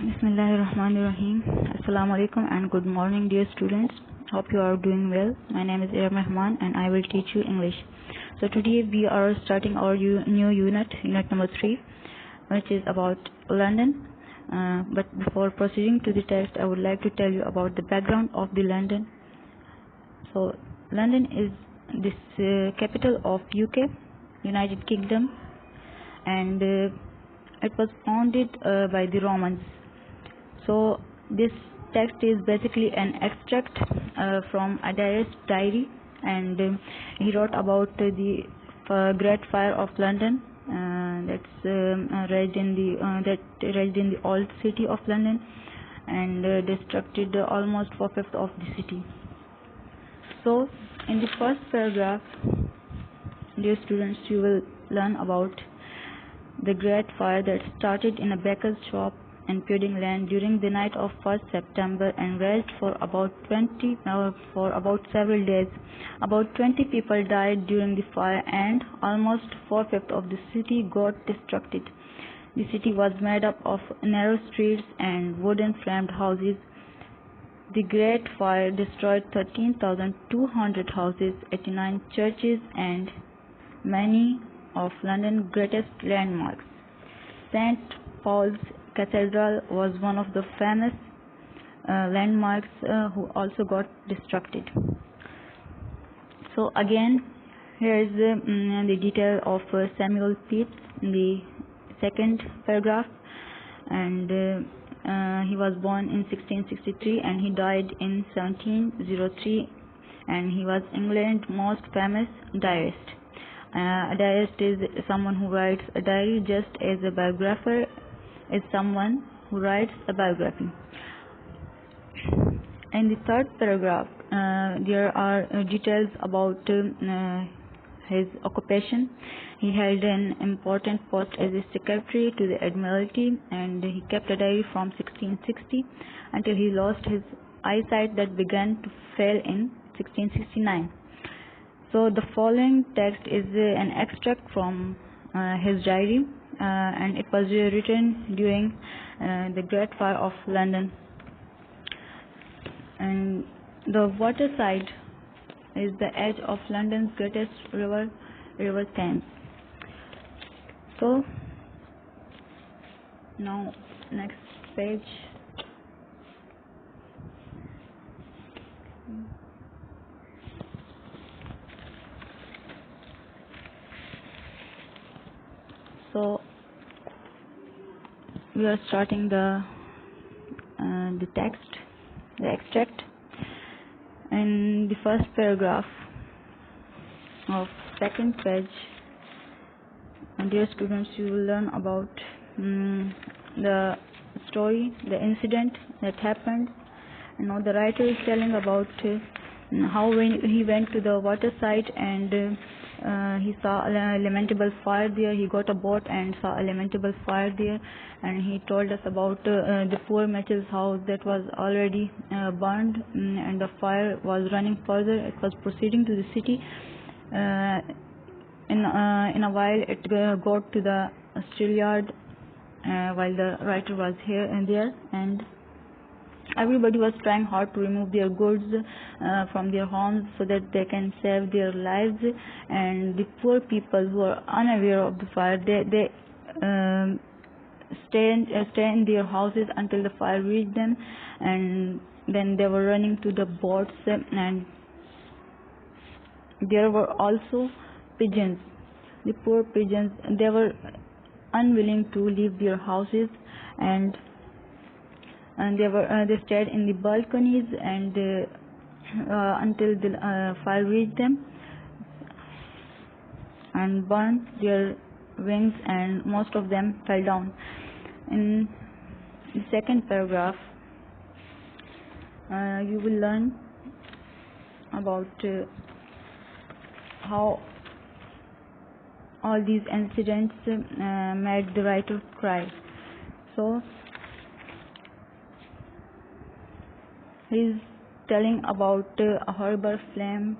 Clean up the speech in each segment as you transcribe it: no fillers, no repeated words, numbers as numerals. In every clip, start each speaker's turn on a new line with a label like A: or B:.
A: Bismillahirrahmanirrahim. Assalamu alaikum and good morning, dear students. Hope you are doing well. My name is Iram Rahman and I will teach you English. So today we are starting our new unit number 3, which is about London. But before proceeding to the text, I would like to tell you about the background of the London. So London is this capital of UK, United Kingdom, and it was founded by the Romans. So this text is basically an extract from a diary, and he wrote about the Great Fire of London that raged in the old city of London and destructed almost 4/5 of the city. So in the first paragraph, dear students, you will learn about the Great Fire that started in a baker's shop in Pudding Lane during the night of 1st September and raged for about several days. About 20 people died during the fire and almost 4/5 of the city got destructed. The city was made up of narrow streets and wooden framed houses. The Great Fire destroyed 13,200 houses, 89 churches, and many of London's greatest landmarks. St. Paul's Cathedral was one of the famous landmarks who also got destructed. So again, here is the detail of Samuel Pepys in the second paragraph, and he was born in 1663 and he died in 1703, and he was England's most famous diarist. A diarist is someone who writes a diary, just as a biographer is someone who writes a biography. In the third paragraph, there are details about his occupation. He held an important post as a secretary to the Admiralty, and he kept a diary from 1660 until he lost his eyesight that began to fail in 1669. So the following text is an extract from his diary, and it was written during the Great Fire of London. And the waterside is the edge of London's greatest river, River Thames. So now next page. So we are starting the text, the extract. In the first paragraph of second page, and dear students, you will learn about the story, the incident that happened. Now the writer is telling about how when he went to the waterside and he saw a lamentable fire there. He got a boat and saw a lamentable fire there, and he told us about the poor Mitchell's house that was already burned, and the fire was running further. It was proceeding to the city. In a while, it got to the steel yard while the writer was here and there, and everybody was trying hard to remove their goods from their homes so that they can save their lives. And the poor people who are unaware of the fire, they stay in their houses until the fire reached them, and then they were running to the boats. And there were also pigeons. The poor pigeons, they were unwilling to leave their houses, and they stayed in the balconies and until the fire reached them and burned their wings, and most of them fell down. In the second paragraph, you will learn about how all these incidents made the writer cry. So he's telling about a horrible flame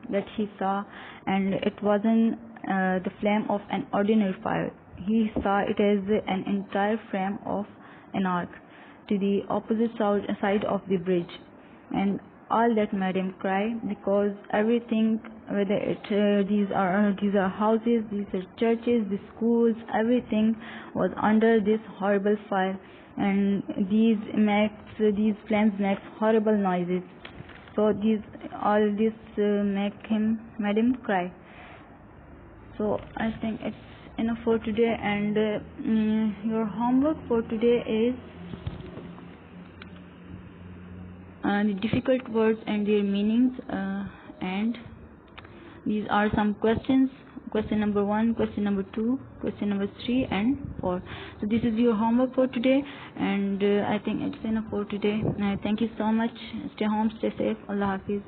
A: that he saw, and it wasn't the flame of an ordinary fire. He saw it as an entire frame of an ark. to the opposite side of the bridge, and all that made him cry, because everything, whether these are houses, these are churches, the schools, everything was under this horrible fire, and these flames makes horrible noises. So all this made him cry. So I think it's enough for today, and your homework for today is the difficult words and their meanings, and these are some questions: question number 1, question number 2, question number 3 and 4. So this is your homework for today, and I think it's enough for today. Thank you so much. Stay home, stay safe. Allah Hafiz.